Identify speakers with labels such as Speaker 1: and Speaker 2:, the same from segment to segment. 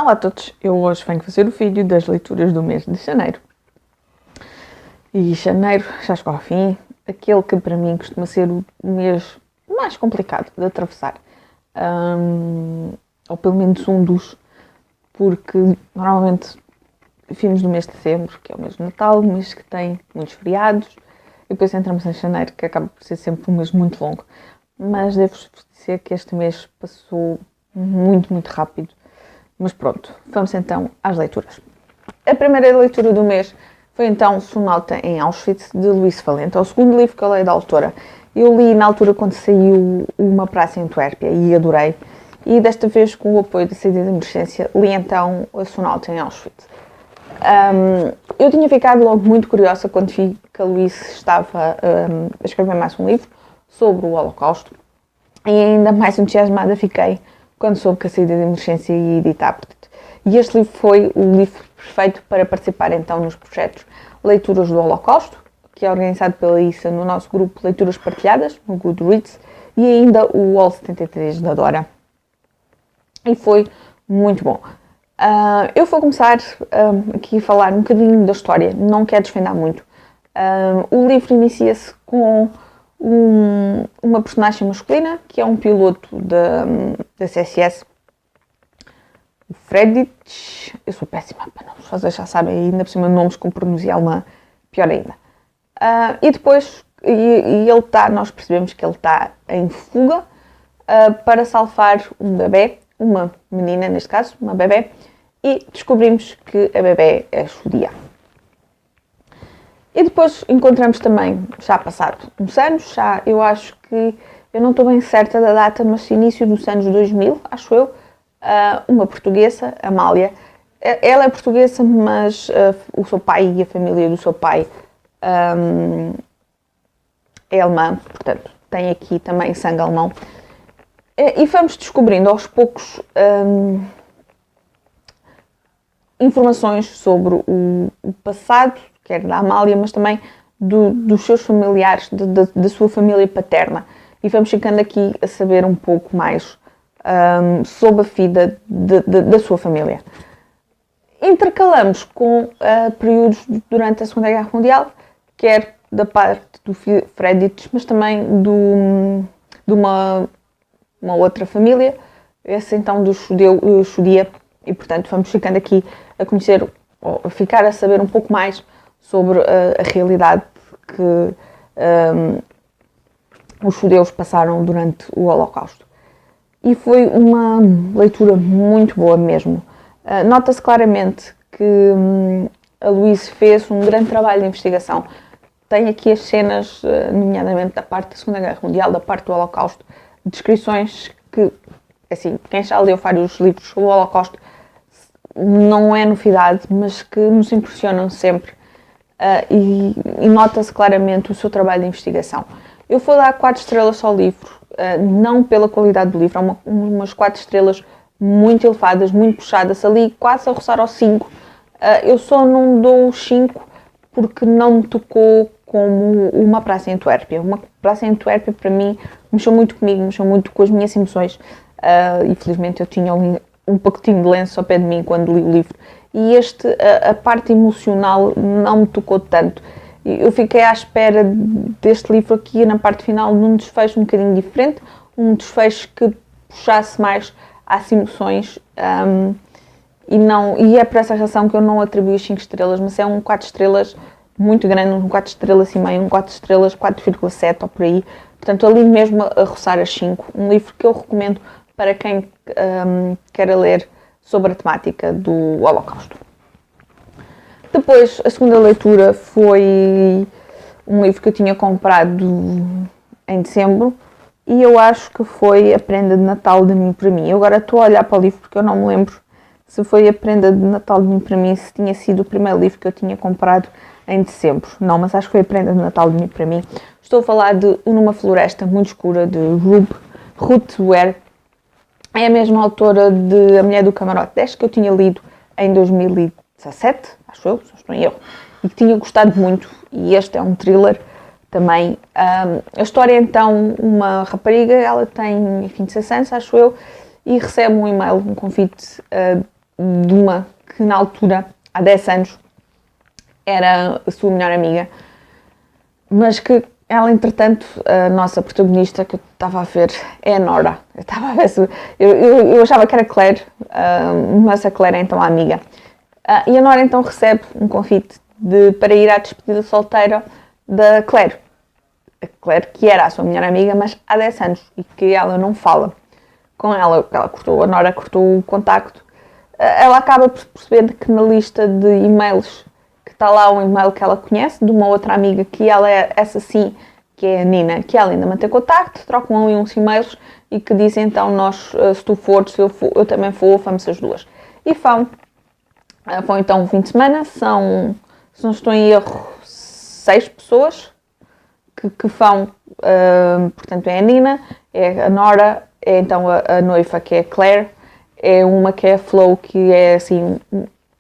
Speaker 1: Olá a todos, eu hoje venho fazer o vídeo das leituras do mês de janeiro. E janeiro já chegou ao fim, aquele que para mim costuma ser o mês mais complicado de atravessar. Ou pelo menos um dos, porque normalmente fins do mês de dezembro, que é o mês de Natal, um mês que tem muitos feriados, e depois entramos em janeiro, que acaba por ser sempre um mês muito longo. Mas devo-vos dizer que este mês passou muito rápido. Mas pronto, vamos então às leituras. A primeira leitura do mês foi então Sonata em Auschwitz, de Luís Valente. É o segundo livro que eu leio da autora. Eu li na altura quando saiu Uma Praça em Antuérpia e adorei. E desta vez, com o apoio da saída de emergência, li então a Sonata em Auschwitz. Eu tinha ficado logo muito curiosa quando vi que a Luís estava a escrever mais um livro sobre o Holocausto. E ainda mais entusiasmada fiquei quando soube que a saída de emergência ia editar. E este livro foi o livro perfeito para participar então nos projetos Leituras do Holocausto, que é organizado pela ISA no nosso grupo Leituras Partilhadas, no Goodreads, e ainda o Wall 73 da Dora. E foi muito bom. Eu vou começar aqui a falar um bocadinho da história, não quero desvendar muito. O livro inicia-se com uma personagem masculina, que é um piloto da CSS, o Fredich. Eu sou péssima para nomes, vocês já sabem, ainda por cima nomes com pronunciar pior ainda. E depois, nós percebemos que ele está em fuga para salvar um bebê, uma menina neste caso, uma bebê, e descobrimos que a bebê é judia. E depois encontramos também, já passado uns anos, eu acho que, eu não estou bem certa da data, mas início dos anos 2000, acho eu, uma portuguesa, Amália. Ela é portuguesa, mas o seu pai e a família do seu pai é alemã, portanto, tem aqui também sangue alemão. E vamos descobrindo aos poucos informações sobre o passado, quer da Amália, mas também dos seus familiares, da sua família paterna. E vamos ficando aqui a saber um pouco mais sobre a vida da sua família. Intercalamos com períodos durante a Segunda Guerra Mundial, quer da parte do Fredich, mas também de uma outra família, essa então do judia, e portanto vamos ficando aqui a conhecer, ou a ficar a saber um pouco mais sobre a realidade que os judeus passaram durante o Holocausto. E foi uma leitura muito boa mesmo. Nota-se claramente que a Luís fez um grande trabalho de investigação. Tem aqui as cenas, nomeadamente da parte da Segunda Guerra Mundial, da parte do Holocausto, descrições que, assim, quem já leu vários livros sobre o Holocausto, não é novidade, mas que nos impressionam sempre. E nota-se claramente o seu trabalho de investigação. Eu vou dar 4 estrelas ao livro, não pela qualidade do livro, há umas 4 estrelas muito elevadas, muito puxadas, ali quase a roçar ao 5. Eu só não dou os 5 porque não me tocou como Uma Praça em Antuérpia. Uma Praça em Antuérpia, para mim, mexeu muito comigo, mexeu muito com as minhas emoções. Infelizmente, eu tinha um pacotinho de lenço ao pé de mim quando li o livro. E a parte emocional não me tocou tanto. Eu fiquei à espera deste livro aqui, na parte final, num desfecho um bocadinho diferente, um desfecho que puxasse mais às emoções. E é por essa razão que eu não atribuo as 5 estrelas, mas é um 4 estrelas muito grande, um 4 estrelas e meio, um 4 estrelas 4,7 ou por aí. Portanto, ali mesmo a roçar as 5. Um livro que eu recomendo para quem quer ler sobre a temática do Holocausto. Depois, a segunda leitura foi um livro que eu tinha comprado em dezembro e eu acho que foi a prenda de Natal de mim para mim. Eu agora estou a olhar para o livro porque eu não me lembro se foi a prenda de Natal de mim para mim, se tinha sido o primeiro livro que eu tinha comprado em dezembro. Não, mas acho que foi a prenda de Natal de mim para mim. Estou a falar de Numa Floresta Muito Escura, de Ruth Ware. É a mesma autora de A Mulher do Camarote 10, que eu tinha lido em 2017, acho eu, se não estou em erro, e que tinha gostado muito. E este é um thriller também. A história é então uma rapariga, ela tem 26 anos, acho eu, e recebe um e-mail, um convite de uma que na altura, há 10 anos, era a sua melhor amiga, mas que ela, entretanto, a nossa protagonista que eu estava a ver é a Nora. Eu estava a ver se... Eu achava que era Claire, mas a Claire é então a amiga. E a Nora então recebe um convite para ir à despedida solteira da Claire. A Claire, que era a sua melhor amiga, mas há 10 anos, e que ela não fala com ela. A Nora cortou o contacto. Ela acaba por perceber que na lista de e-mails que está lá um e-mail que ela conhece de uma outra amiga, que ela é essa sim, que é a Nina, que ela ainda mantém contacto, trocam ali uns e-mails e que dizem então nós, se tu fores, se eu também vou, vamos as duas. E vão então um fim de semana, são, se não estou em erro, 6 pessoas que vão, portanto é a Nina, é a Nora, é então a noiva que é a Claire, é uma que é a Flo, que é assim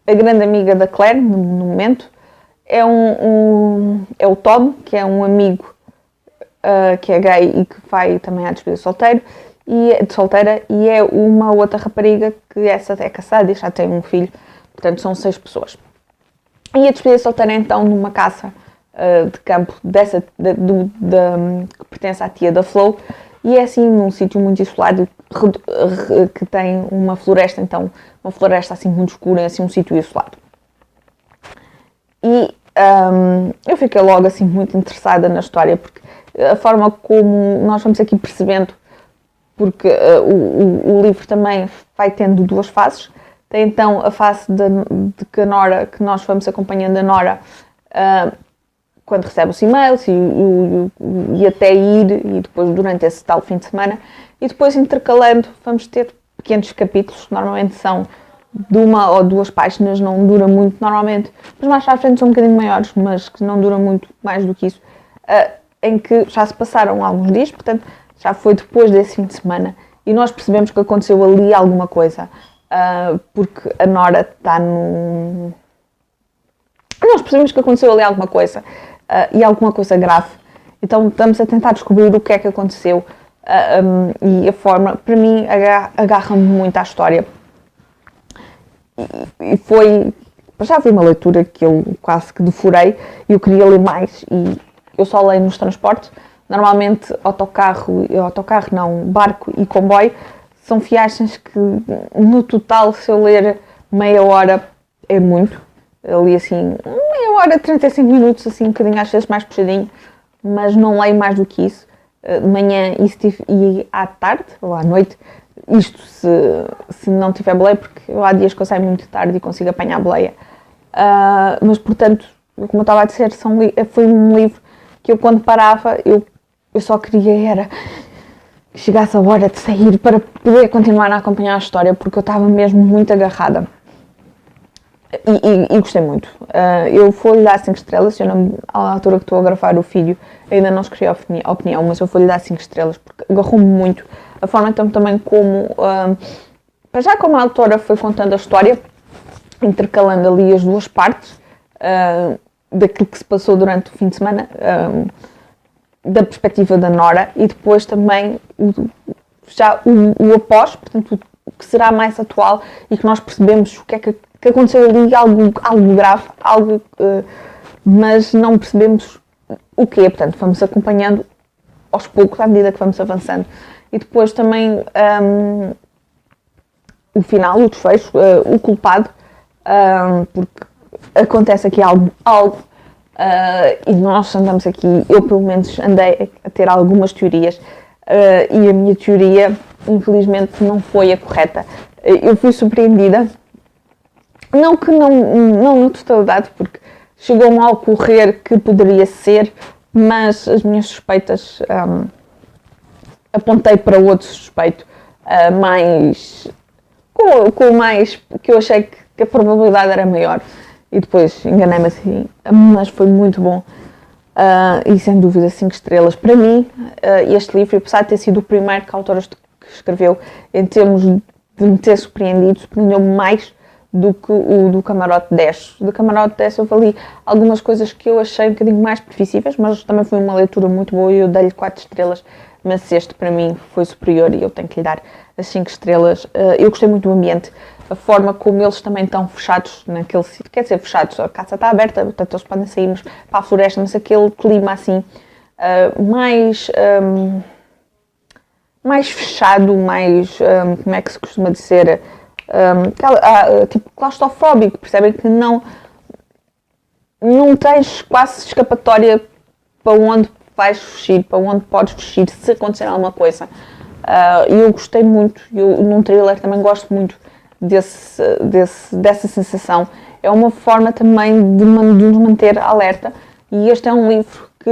Speaker 1: a grande amiga da Claire no momento, é é o Tom, que é um amigo que é gay e que vai também à despedida solteira, e é uma outra rapariga que essa é casada e já tem um filho, portanto são 6 pessoas. E a despedida solteira é então numa casa de campo que pertence à tia da Flo, e é assim num sítio muito isolado que tem uma floresta, então uma floresta assim muito escura, assim um sítio isolado. E eu fiquei logo assim muito interessada na história, porque a forma como nós vamos aqui percebendo, porque o livro também vai tendo 2 fases. Tem então a fase de que a Nora, que nós vamos acompanhando a Nora quando recebe os e-mails e até ir, e depois durante esse tal fim de semana, e depois intercalando vamos ter pequenos capítulos, normalmente são de 1 ou 2 páginas, não dura muito normalmente, mas mais à frente são um bocadinho maiores, mas que não dura muito mais do que isso, em que já se passaram alguns dias, portanto já foi depois desse fim de semana, e nós percebemos que aconteceu ali alguma coisa, porque a Nora está no... Nós percebemos que aconteceu ali alguma coisa, e alguma coisa grave, então estamos a tentar descobrir o que é que aconteceu, e a forma, para mim, agarra-me muito à história. E já foi uma leitura que eu quase que devorei, e eu queria ler mais, e eu só leio nos transportes. Normalmente barco e comboio são viagens que no total, se eu ler meia hora é muito. Eu li assim meia hora, 35 minutos, assim um bocadinho às vezes mais puxadinho, mas não leio mais do que isso. De manhã e à tarde ou à noite, isto se não tiver boleia, porque há dias que eu saio muito tarde e consigo apanhar a boleia. Mas portanto, como eu estava a dizer, foi um livro que eu quando parava, eu só queria era que chegasse a hora de sair para poder continuar a acompanhar a história, porque eu estava mesmo muito agarrada. E gostei muito. Eu vou-lhe dar 5 estrelas, à altura que estou a gravar o vídeo, ainda não escrevi a opinião, mas eu vou-lhe dar 5 estrelas, porque agarrou-me muito. A forma então, também como, já como a autora foi contando a história, intercalando ali as 2 partes, daquilo que se passou durante o fim de semana, da perspectiva da Nora, e depois também o após, portanto o que será mais atual, e que nós percebemos o que é que aconteceu ali, algo grave, mas não percebemos o quê, portanto vamos acompanhando aos poucos, à medida que vamos avançando. E depois também o final, o desfecho, o culpado, porque acontece aqui algo e nós andamos aqui, eu pelo menos andei a ter algumas teorias, e a minha teoria infelizmente não foi a correta. Eu fui surpreendida, não na totalidade, porque chegou-me a ocorrer que poderia ser, mas as minhas suspeitas, apontei para outro suspeito, com mais, que eu achei que a probabilidade era maior, e depois enganei-me assim, mas foi muito bom, e sem dúvida 5 estrelas. Para mim, este livro, apesar de ter sido o primeiro que a autora escreveu, em termos de me ter surpreendido, surpreendeu-me mais do que o do Camarote 10. Do Camarote 10 eu ali algumas coisas que eu achei um bocadinho mais previsíveis, mas também foi uma leitura muito boa e eu dei-lhe 4 estrelas, mas este para mim foi superior e eu tenho que lhe dar as 5 estrelas. Eu gostei muito do ambiente, a forma como eles também estão fechados naquele sítio, quer dizer, fechados, a casa está aberta, portanto eles podem sair para a floresta, mas aquele clima assim, mais fechado, mais, como é que se costuma dizer, tipo claustrofóbico, percebem que não tens quase escapatória para onde vais fugir, para onde podes fugir se acontecer alguma coisa. Eu gostei muito, num thriller também gosto muito dessa sensação. É uma forma também de nos manter alerta, e este é um livro que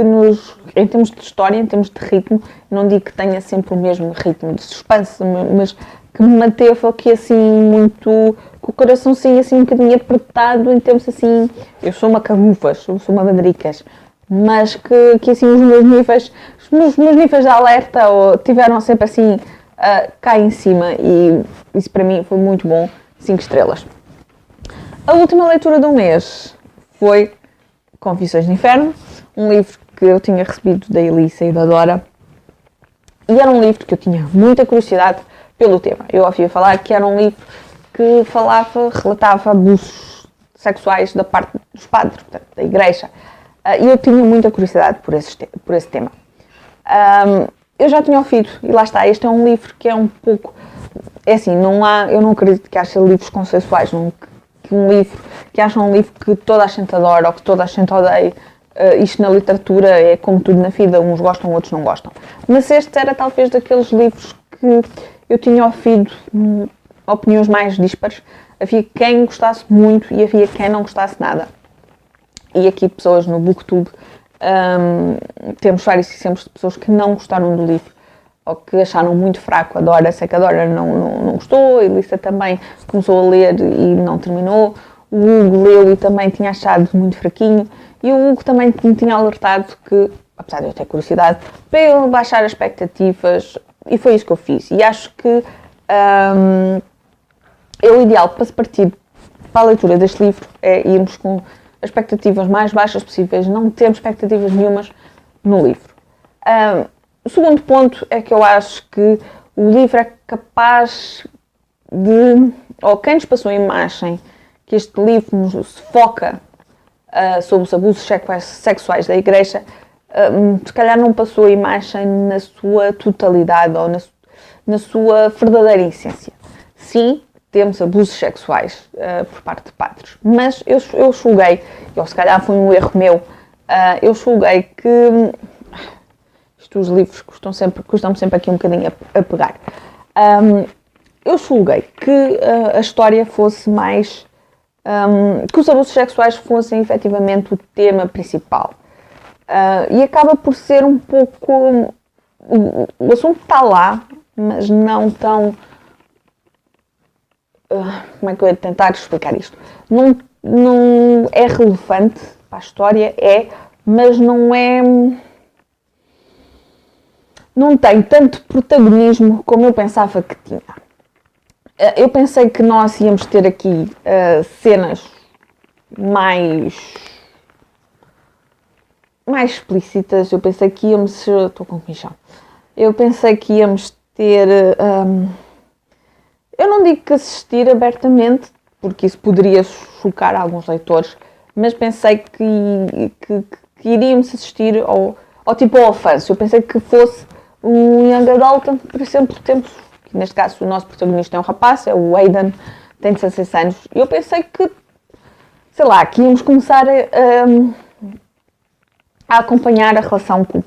Speaker 1: em termos de história, em termos de ritmo, não digo que tenha sempre o mesmo ritmo de suspense, mas que me manteve aqui assim muito, com o coraçãozinho assim um bocadinho apertado, em termos assim, eu sou uma cabufas, sou uma madricas, mas que assim os meus níveis de alerta tiveram sempre assim cá em cima, e isso para mim foi muito bom, 5 estrelas. A última leitura do mês foi Confissões do Inferno, um livro que eu tinha recebido da Elissa e da Dora, e era um livro que eu tinha muita curiosidade pelo tema. Eu ouvia falar que era um livro que relatava abusos sexuais da parte dos padres, portanto, da igreja, e eu tinha muita curiosidade por esse tema. Eu já tinha ouvido, e lá está, este é um livro que é um pouco, é assim, eu não acredito que haja livros consensuais, que acham um livro que toda a gente adora ou que toda a gente odeia. Isto na literatura é como tudo na vida, uns gostam, outros não gostam. Mas este era talvez daqueles livros que eu tinha ouvido opiniões mais díspares. Havia quem gostasse muito e havia quem não gostasse nada. E aqui pessoas no BookTube, temos vários exemplos de pessoas que não gostaram do livro ou que acharam muito fraco. Sei que a Dora não gostou, a Elissa também começou a ler e não terminou. O Hugo leu e também tinha achado muito fraquinho. E o Hugo também me tinha alertado que, apesar de eu ter curiosidade, para eu baixar as expectativas, e foi isso que eu fiz. E acho que o ideal para se partir para a leitura deste livro é irmos com as expectativas mais baixas possíveis, não termos expectativas nenhumas no livro. O segundo ponto é que eu acho que o livro é capaz ou quem nos passou a imagem que este livro se foca sobre os abusos sexuais da igreja, se calhar não passou a imagem na sua totalidade ou na sua verdadeira essência. Sim, temos abusos sexuais por parte de padres, mas eu julguei, ou se calhar foi um erro meu, eu julguei que os livros custam sempre aqui um bocadinho a pegar. Eu julguei que a história fosse mais que os abusos sexuais fossem efetivamente o tema principal. E acaba por ser um pouco... O assunto está lá, mas não tão... como é que eu ia tentar explicar isto? Não é relevante para a história, mas não é... Não tem tanto protagonismo como eu pensava que tinha. Eu pensei que nós íamos ter aqui cenas mais explícitas. Eu pensei que íamos... Estou com comichão. Eu pensei que íamos ter... eu não digo que assistir abertamente, porque isso poderia chocar alguns leitores, mas pensei que iríamos assistir ao tipo ao alfanço. Eu pensei que fosse um young adult, por exemplo, neste caso o nosso protagonista é um rapaz, é o Aidan, tem 16 anos, e eu pensei que, sei lá, que íamos começar a acompanhar a relação com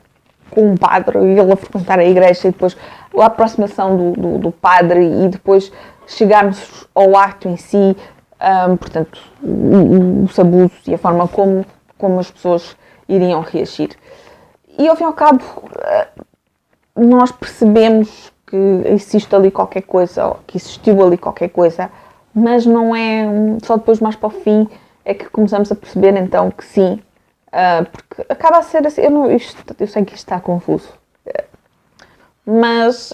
Speaker 1: um padre, e ele a frequentar a igreja, e depois a aproximação do padre, e depois chegarmos ao ato em si, portanto, os abusos e a forma como as pessoas iriam reagir. E ao fim e ao cabo, nós percebemos que existe ali qualquer coisa, ou que existiu ali qualquer coisa, mas não é... Só depois, mais para o fim, é que começamos a perceber então que sim, porque acaba a ser assim... Eu sei que isto está confuso, mas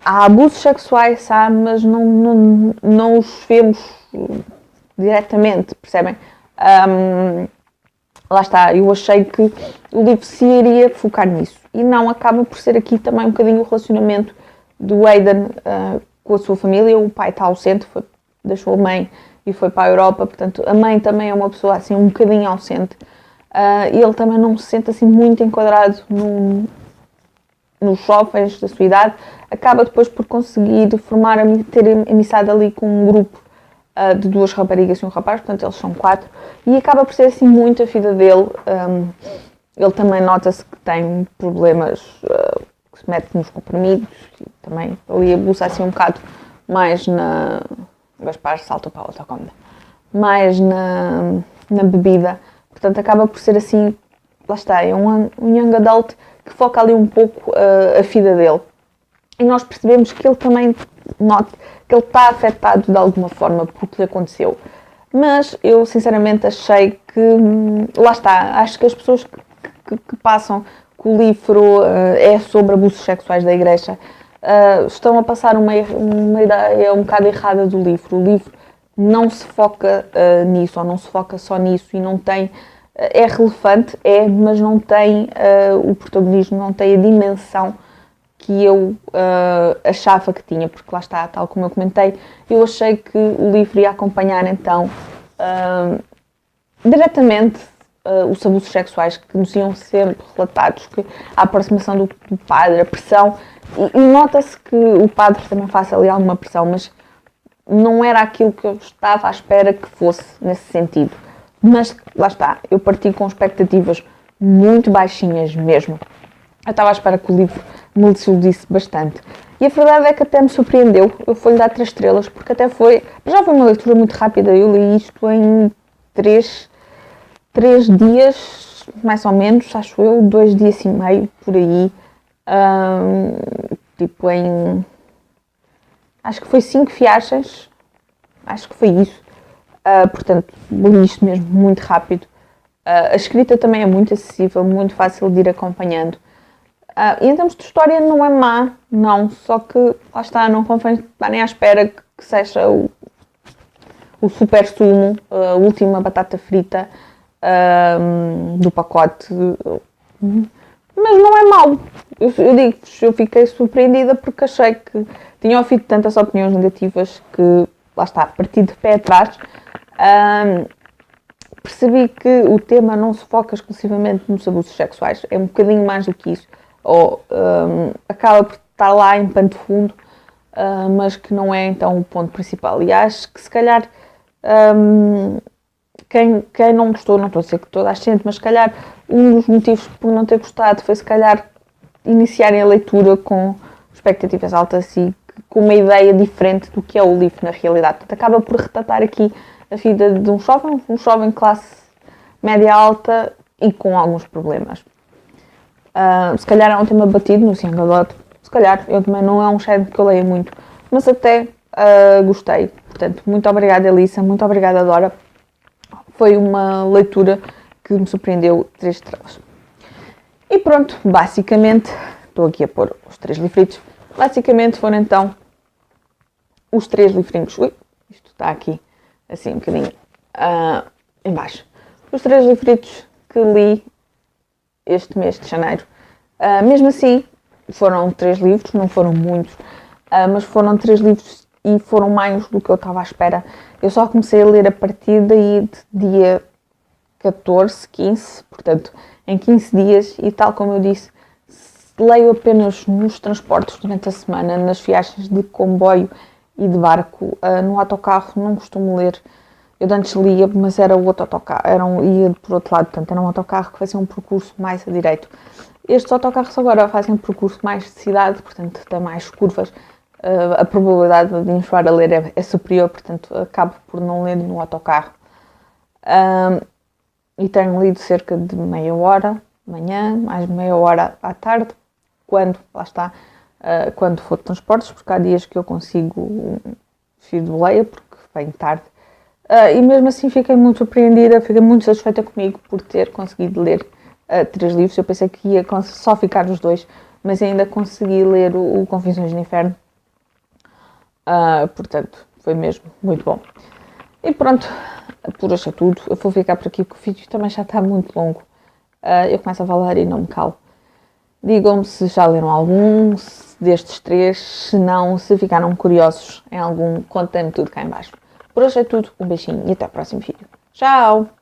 Speaker 1: há abusos sexuais, mas não os vemos diretamente, percebem? Lá está, eu achei que o livro se iria focar nisso. E não, acaba por ser aqui também um bocadinho o relacionamento do Aidan com a sua família. O pai está ausente, deixou a mãe e foi para a Europa, portanto a mãe também é uma pessoa assim um bocadinho ausente. E ele também não se sente assim muito enquadrado nos jovens da sua idade. Acaba depois por conseguir ter amizade ali com um grupo de 2 raparigas e um rapaz, portanto eles são 4, e acaba por ser assim muito a vida dele. Ele também nota-se que tem problemas, que se mete nos comprimidos, e também ali abusa assim um bocado mais o Gaspar salta para a outra conta, mais na bebida, portanto acaba por ser assim, lá está, é um young adult que foca ali um pouco a vida dele. E nós percebemos que ele também nota que ele está afetado de alguma forma por o que lhe aconteceu. Mas eu sinceramente achei que, lá está, acho que as pessoas que passam que o livro é sobre abusos sexuais da igreja estão a passar uma ideia um bocado errada do livro. O livro não se foca nisso, ou não se foca só nisso, e não tem... é relevante, mas não tem o protagonismo, não tem a dimensão que eu achava que tinha, porque lá está, tal como eu comentei, eu achei que o livro ia acompanhar então diretamente os abusos sexuais que nos iam ser relatados, que a aproximação do padre, a pressão, e nota-se que o padre também faz ali alguma pressão, mas não era aquilo que eu estava à espera que fosse nesse sentido. Mas lá está, eu parti com expectativas muito baixinhas mesmo. Eu estava à espera que o livro me desiludisse bastante. E a verdade é que até me surpreendeu. Eu fui-lhe dar 3 estrelas, porque até já foi uma leitura muito rápida. Eu li isto em 3 dias, mais ou menos, acho eu, 2 dias e meio, por aí. Acho que foi 5 viagens. Acho que foi isso. Portanto, li isto mesmo muito rápido. A escrita também é muito acessível, muito fácil de ir acompanhando. E em termos de história não é má, não, só que lá está, não convém estar nem à espera que seja o super sumo, a última batata frita do pacote, mas não é mau. Eu digo-vos, eu fiquei surpreendida porque achei que tinha ouvido tantas opiniões negativas que, lá está, parti de pé atrás. Percebi que o tema não se foca exclusivamente nos abusos sexuais, é um bocadinho mais do que isso. Ou acaba por estar lá em pano de fundo, mas que não é então o ponto principal. E acho que se calhar quem não gostou, não estou a dizer que toda a gente, mas se calhar um dos motivos por não ter gostado foi se calhar iniciarem a leitura com expectativas altas e com uma ideia diferente do que é o livro na realidade. Portanto, acaba por retratar aqui a vida de um jovem classe média alta e com alguns problemas. Se calhar é um tema batido no young adult, se calhar, eu também não é um género que eu leia muito, mas até gostei. Portanto, muito obrigada, Elissa, muito obrigada, Dora. Foi uma leitura que me surpreendeu 3 estrelas. E pronto, basicamente, estou aqui a pôr os 3 livritos, basicamente foram então os 3 livrinhos. Ui, isto está aqui, assim um bocadinho em baixo. Os 3 livritos que li este mês de janeiro. Mesmo assim, foram 3 livros, não foram muitos, mas foram 3 livros e foram mais do que eu estava à espera. Eu só comecei a ler a partir daí de dia 14, 15, portanto, em 15 dias, e tal como eu disse, leio apenas nos transportes durante a semana, nas viagens de comboio e de barco. No autocarro não costumo ler. Eu antes lia, mas era o outro autocarro, ia por outro lado, portanto era um autocarro que fazia um percurso mais a direito. Estes autocarros agora fazem um percurso mais de cidade, portanto tem mais curvas, a probabilidade de enjoar a ler é superior, portanto acabo por não ler no autocarro. E tenho lido cerca de meia hora de manhã, mais meia hora à tarde, quando for de transportes, porque há dias que eu consigo ir de boleia, porque venho tarde. E mesmo assim fiquei muito surpreendida, fiquei muito satisfeita comigo por ter conseguido ler 3 livros. Eu pensei que ia só ficar nos 2, mas ainda consegui ler o Confissões do Inferno. Portanto, foi mesmo muito bom. E pronto, por hoje é tudo. Eu vou ficar por aqui porque o vídeo também já está muito longo. Eu começo a falar e não me calo. Digam-me se já leram algum, se destes três. Se não, se ficaram curiosos em algum, contem-me tudo cá em baixo. Por hoje é tudo, um beijinho e até ao próximo vídeo. Tchau!